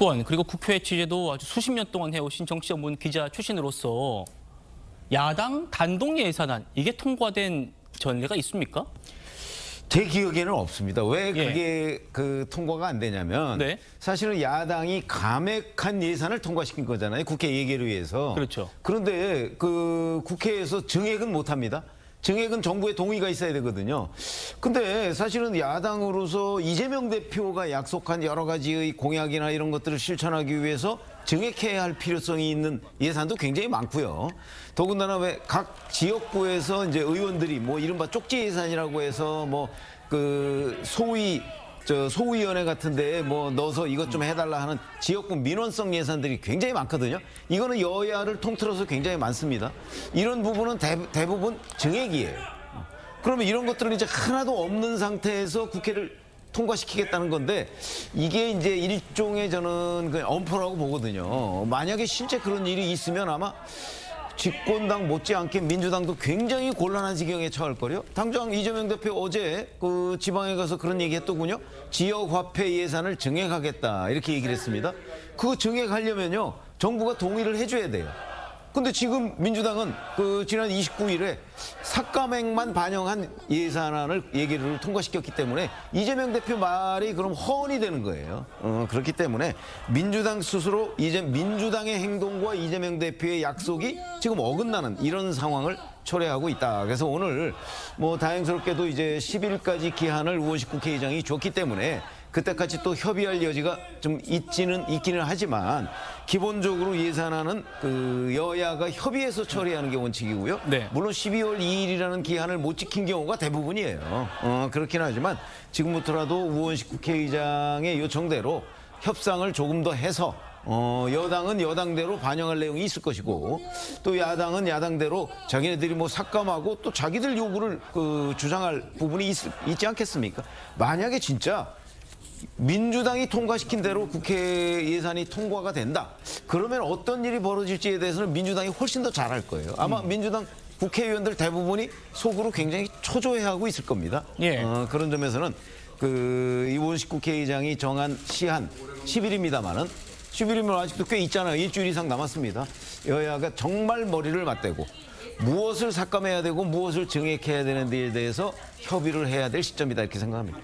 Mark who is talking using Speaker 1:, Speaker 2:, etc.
Speaker 1: 정치권 그리고 국회 취재도 아주 수십 년 동안 해오신 정치전문 기자 출신으로서 야당 단독 예산안 이게 통과된 전례가 있습니까?
Speaker 2: 제 기억에는 없습니다. 왜
Speaker 1: 예.
Speaker 2: 그게 통과가 안 되냐면
Speaker 1: 네.
Speaker 2: 사실은 야당이 감액한 예산을 통과시킨 거잖아요. 국회 예결 위해서.
Speaker 1: 그렇죠.
Speaker 2: 그런데 그 국회에서 증액은 못 합니다. 증액은 정부의 동의가 있어야 되거든요. 근데 사실은 야당으로서 이재명 대표가 약속한 여러 가지의 공약이나 이런 것들을 실천하기 위해서 증액해야 할 필요성이 있는 예산도 굉장히 많고요. 더군다나 왜 각 지역구에서 이제 의원들이 뭐 이른바 쪽지 예산이라고 해서 뭐 그 소위원회 같은 데에 뭐 넣어서 이것 좀 해달라 하는 지역구 민원성 예산들이 굉장히 많거든요. 이거는 여야를 통틀어서 굉장히 많습니다. 이런 부분은 대부분 증액이에요. 그러면 이런 것들은 이제 하나도 없는 상태에서 국회를 통과시키겠다는 건데 이게 이제 일종의 저는 그 엄포라고 보거든요. 만약에 실제 그런 일이 있으면 아마 집권당 못지않게 민주당도 굉장히 곤란한 지경에 처할 거요. 당장 이재명 대표 어제 그 지방에 가서 그런 얘기 했더군요. 지역 화폐 예산을 증액하겠다 이렇게 얘기를 했습니다. 그거 증액하려면요 정부가 동의를 해줘야 돼요. 근데 지금 민주당은 그 지난 29일에 삭감액만 반영한 예산안을 얘기를 통과시켰기 때문에 이재명 대표 말이 그럼 허언이 되는 거예요. 그렇기 때문에 민주당 스스로 이제 민주당의 행동과 이재명 대표의 약속이 지금 어긋나는 이런 상황을 초래하고 있다. 그래서 오늘 뭐 다행스럽게도 이제 10일까지 기한을 우원식 국회의장이 줬기 때문에 그때까지 또 협의할 여지가 좀 있기는 하지만 기본적으로 예산안은 그 여야가 협의해서 처리하는 게 원칙이고요.
Speaker 1: 네.
Speaker 2: 물론 12월 2일이라는 기한을 못 지킨 경우가 대부분이에요. 그렇긴 하지만 지금부터라도 우원식 국회의장의 요청대로 협상을 조금 더 해서 여당은 여당대로 반영할 내용이 있을 것이고 또 야당은 야당대로 자기네들이 뭐 삭감하고 또 자기들 요구를 그 주장할 부분이 있지 않겠습니까? 만약에 진짜 민주당이 통과시킨 대로 국회 예산이 통과가 된다. 그러면 어떤 일이 벌어질지에 대해서는 민주당이 훨씬 더 잘할 거예요. 아마 민주당 국회의원들 대부분이 속으로 굉장히 초조해하고 있을 겁니다.
Speaker 1: 예.
Speaker 2: 그런 점에서는 그 이원식 국회의장이 정한 시한 10일입니다만은 10일이면 아직도 꽤 있잖아요. 일주일 이상 남았습니다. 여야가 정말 머리를 맞대고 무엇을 삭감해야 되고 무엇을 증액해야 되는 데에 대해서 협의를 해야 될 시점이다 이렇게 생각합니다.